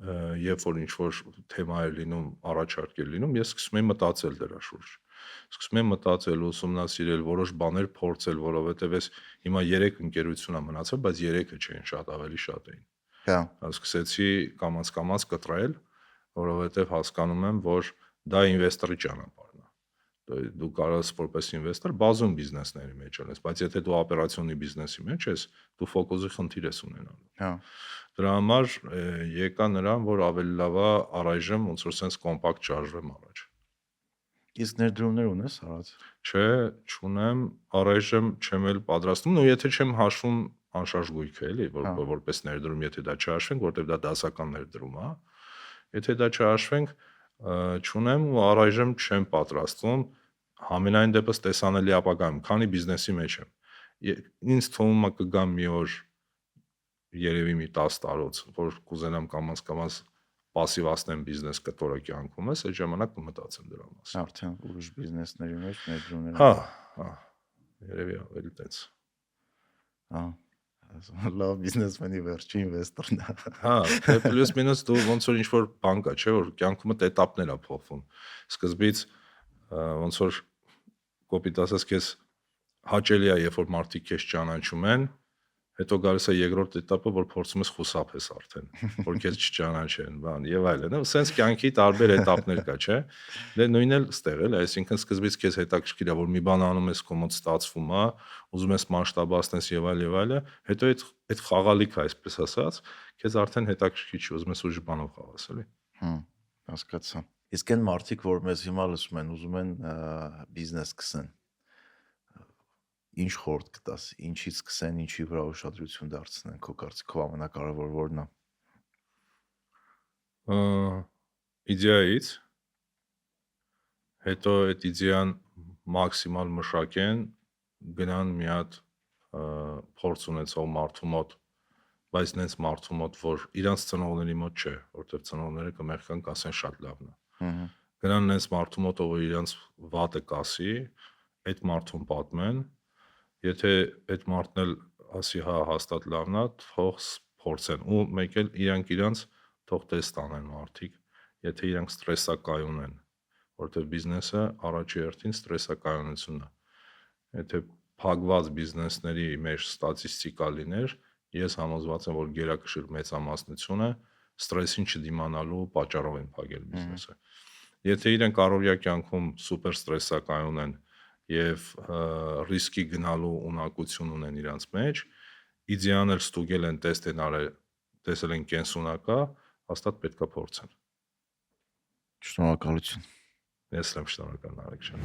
երբ որ ինչ-որ թեմա է լինում, առաջարկ է լինում, ես սկսում եմ մտածել դրա շուրջ։ Սկսում եմ մտածել, ուսումնասիրել, որոշ բաներ փորձել, որովհետև ես հիմա 3 ընկերություն ա մնացել, բայց 3-ը չէին, շատ ավելի շատ էին։ Հա։ Սկսեցի կամաց կտրել, որովհետև հասկանում եմ, որ դա ինվեստորի ճանապարհն է։ Դու կարող ես որպես ինվեստոր բազում բիզնեսների մեջ ունես, բայց եթե դու օպերացիոնի բիզնեսի մեջ ես, դու ֆոկուսի խնդիր ես ունենալու։ Հա։ Դրա համար եկա նրան, որ ավելի լավ է առայժմ ոնց որ sense կոմպակտ շարժվեմ առաջ։ Իսկ ներդրումներ ունես արած։ Չէ, չունեմ, առայժմ չեմ էլ պատրաստում, ու եթե չեմ հաշվում անշարժ գույքը էլի, որպես ներդրում, եթե դա չհաշվենք, որտեղ դա դասական ներդրում է, եթե դա չհաշվենք, չունեմ ու առայժմ չեմ պատրաստվում, համենայն դեպս տեսանելի ապագայում, քանի բիզնեսի մեջ եմ։ Ինձ թվում է կգամ մի օր երևի մի 10 տարուց, որ կուզենամ կամաց պասիվացնեմ բիզնես կտորը կյանքումս, այդ ժամանակ կմտածեմ դրա մասին։ Արդեն ուրիշ բիզնեսների մեջ ներդրումներ։ Հա, երևի ավելի տենց։ Հա, լավ բիզնեսմենի վերջի ինվեստորն է։ Հա, դե պլյուս մինուս դու ոնց որ ինչ-որ բան կա, չէ, որ կյանքումդ էտապներ ա փոխվում։ Սկզբից ոնց որ կոպիտ ասած քեզ հաճելի է, երբ որ մարդիկ քեզ ճանաչում են, հետո գալիս է երկրորդ էտապը, որ փորձում ես խուսափես արդեն, որ քեզ չճանաչեն, բան եւ այլն։ Սենց կյանքի տարբեր էտապներ կա, չէ։ Դե նույնն էլ ստեղ էլ, այսինքն սկզբից քեզ հետաքրքիր է, որ մի բան անում ես, կոմոդ ստացվում է, ուզում ես մասշտաբացնես եւ այլը, հետո այդ խաղալիքը, այսպես ասած, քեզ արդեն հետաքրքիր չի, ուզում ես ուրիշ բանով խաղաս, էլի։ Հասկացա։ Իսկ այն մարդիկ, որ մեզ հիմա լսում են, ուզում են բիզնես սկսեն, ինչ խորհուրդ կտաս, ինչից սկսեն, ինչի վրա ուշադրություն դարձնեն, քո կարծիքով ամենակարևոր որն է։ Իդեայից, հետո այդ իդեան մաքսիմալ մշակեն, գնան մի հատ փորձ ունեցող մարդու մոտ, բայց նենց մարդու մոտ, որ իրանց ծնողների մոտ չէ, որտեղ ծնողները կմեղքան կասեն շատ լավն է։ Գնան նենց մարդու մոտ, ով իրանց վատը կասի, այդ մարդուն պատմեն, եթե այդ մարդն էլ ասի հա հաստատ լավն է, թող փորձեն ու մեկ էլ իրանք թող տեստ անեն մարդիկ, եթե իրանք ստրեսակայուն են, որտեղ բիզնեսը առաջի հերթին ստրեսակայունությունն է։ Եթե փակված բիզնեսների մեջ ստատիստիկա լիներ, ես համոզված եմ, որ գերակշիռ մեծամասնությունը ստրեսին չդիմանալու պատճառով են փակել բիզնեսը։ Եթե իրենք առօրյա կյանքում սուպեր ստրեսակայուն են եւ ռիսկի գնալու ունակություն ունեն իրանց մեջ, իդեան էլ ստուգել են, տեսել են կենսունակա, հաստատ պետքա փորձեն։ Շնորհակալություն։ Ես եմ շնորհակալ Նարեկ ջան։